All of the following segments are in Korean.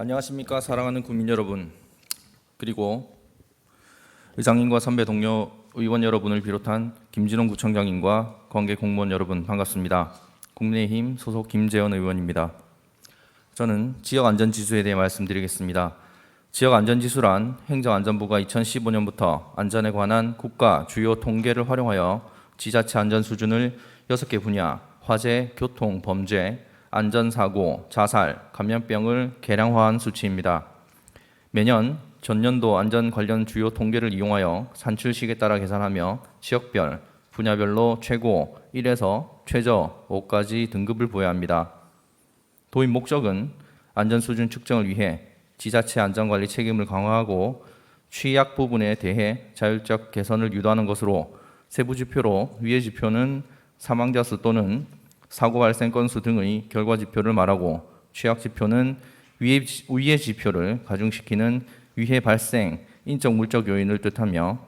안녕하십니까 사랑하는 국민 여러분, 그리고 의장님과 선배 동료 의원 여러분을 비롯한 김진원 구청장님과 관계 공무원 여러분 반갑습니다. 국민의힘 소속 김재원 의원입니다. 저는 지역안전지수에 대해 말씀드리겠습니다. 지역안전지수란 행정안전부가 2015년부터 안전에 관한 국가 주요 통계를 활용하여 지자체 안전 수준을 6개 분야, 화재, 교통, 범죄, 안전사고, 자살, 감염병을 계량화한 수치입니다. 매년 전년도 안전 관련 주요 통계를 이용하여 산출식에 따라 계산하며 지역별, 분야별로 최고 1에서 최저 5까지 등급을 부여합니다. 도입 목적은 안전 수준 측정을 위해 지자체 안전관리 책임을 강화하고 취약 부분에 대해 자율적 개선을 유도하는 것으로 세부 지표로 위의 지표는 사망자 수 또는 사고 발생 건수 등의 결과 지표를 말하고 취약 지표는 위의 지표를 가중시키는 위해 발생 인적 물적 요인을 뜻하며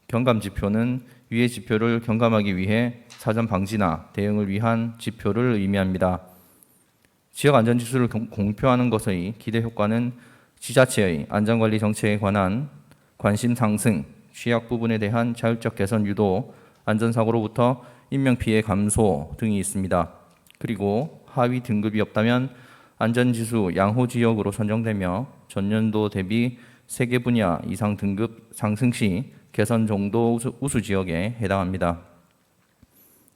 경감 지표는 위의 지표를 경감하기 위해 사전 방지나 대응을 위한 지표를 의미합니다. 지역 안전지수를 공표하는 것의 기대 효과는 지자체의 안전관리 정책에 관한 관심 상승, 취약 부분에 대한 자율적 개선 유도, 안전사고로부터 인명피해 감소 등이 있습니다. 그리고 하위 등급이 없다면 안전지수 양호지역으로 선정되며 전년도 대비 3개 분야 이상 등급 상승 시 개선 정도 우수지역에 해당합니다.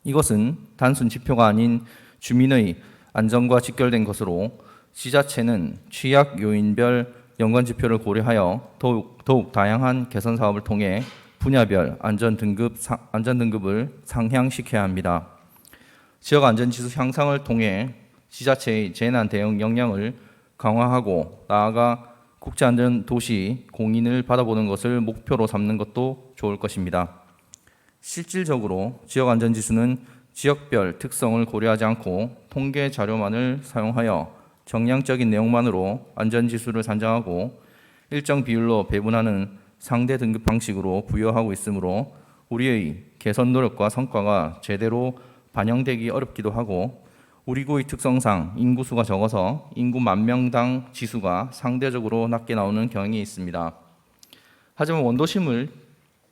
이것은 단순 지표가 아닌 주민의 안전과 직결된 것으로 지자체는 취약 요인별 연관 지표를 고려하여 더욱 다양한 개선 사업을 통해 분야별 안전등급을 상향시켜야 합니다. 지역 안전지수 향상을 통해 지자체의 재난 대응 역량을 강화하고 나아가 국제안전도시 공인을 받아보는 것을 목표로 삼는 것도 좋을 것입니다. 실질적으로 지역 안전지수는 지역별 특성을 고려하지 않고 통계 자료만을 사용하여 정량적인 내용만으로 안전지수를 산정하고 일정 비율로 배분하는 상대 등급 방식으로 부여하고 있으므로 우리의 개선 노력과 성과가 제대로 반영되기 어렵기도 하고 우리 구의 특성상 인구수가 적어서 인구 10,000명당 지수가 상대적으로 낮게 나오는 경향이 있습니다. 하지만 원도심을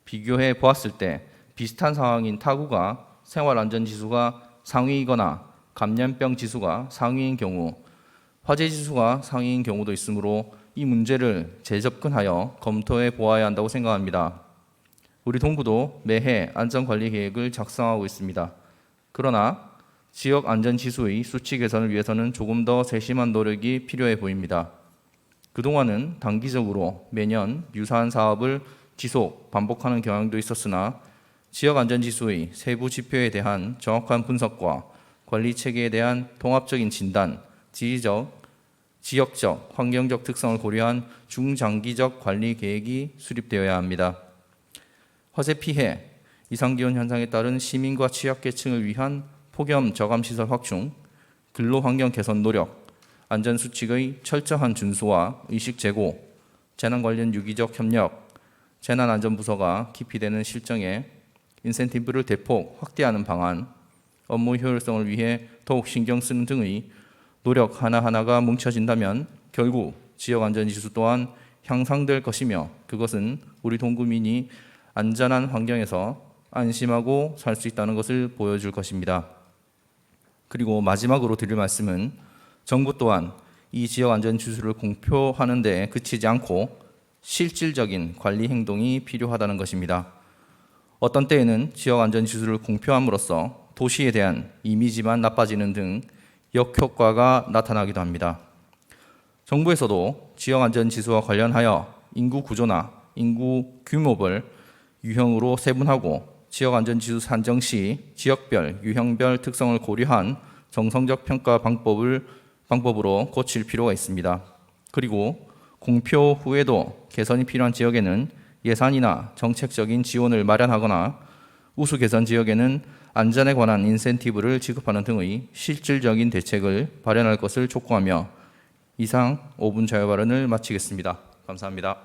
비교해 보았을 때 비슷한 상황인 타구가 생활안전지수가 상위이거나 감염병 지수가 상위인 경우, 화재 지수가 상위인 경우도 있으므로 이 문제를 재접근하여 검토해 보아야 한다고 생각합니다. 우리 동구도 매해 안전관리 계획을 작성하고 있습니다. 그러나 지역 안전지수의 수치 개선을 위해서는 조금 더 세심한 노력이 필요해 보입니다. 그동안은 단기적으로 매년 유사한 사업을 지속, 반복하는 경향도 있었으나 지역 안전지수의 세부 지표에 대한 정확한 분석과 관리 체계에 대한 통합적인 진단, 지역적, 환경적 특성을 고려한 중장기적 관리 계획이 수립되어야 합니다. 화재 피해, 이상기온 현상에 따른 시민과 취약계층을 위한 폭염 저감시설 확충, 근로환경 개선 노력, 안전수칙의 철저한 준수와 의식 제고, 재난 관련 유기적 협력, 재난안전부서가 기피되는 실정에 인센티브를 대폭 확대하는 방안, 업무 효율성을 위해 더욱 신경 쓰는 등의 노력 하나하나가 뭉쳐진다면 결국 지역 안전지수 또한 향상될 것이며 그것은 우리 동구민이 안전한 환경에서 안심하고 살 수 있다는 것을 보여줄 것입니다. 그리고 마지막으로 드릴 말씀은 정부 또한 이 지역 안전지수를 공표하는 데 그치지 않고 실질적인 관리 행동이 필요하다는 것입니다. 어떤 때에는 지역 안전지수를 공표함으로써 도시에 대한 이미지만 나빠지는 등 역효과가 나타나기도 합니다. 정부에서도 지역 안전지수와 관련하여 인구 구조나 인구 규모별 유형으로 세분하고 지역 안전지수 산정 시 지역별, 유형별 특성을 고려한 정성적 평가 방법으로 고칠 필요가 있습니다. 그리고 공표 후에도 개선이 필요한 지역에는 예산이나 정책적인 지원을 마련하거나 우수 개선 지역에는 안전에 관한 인센티브를 지급하는 등의 실질적인 대책을 발현할 것을 촉구하며 이상 5분 자유 발언을 마치겠습니다. 감사합니다.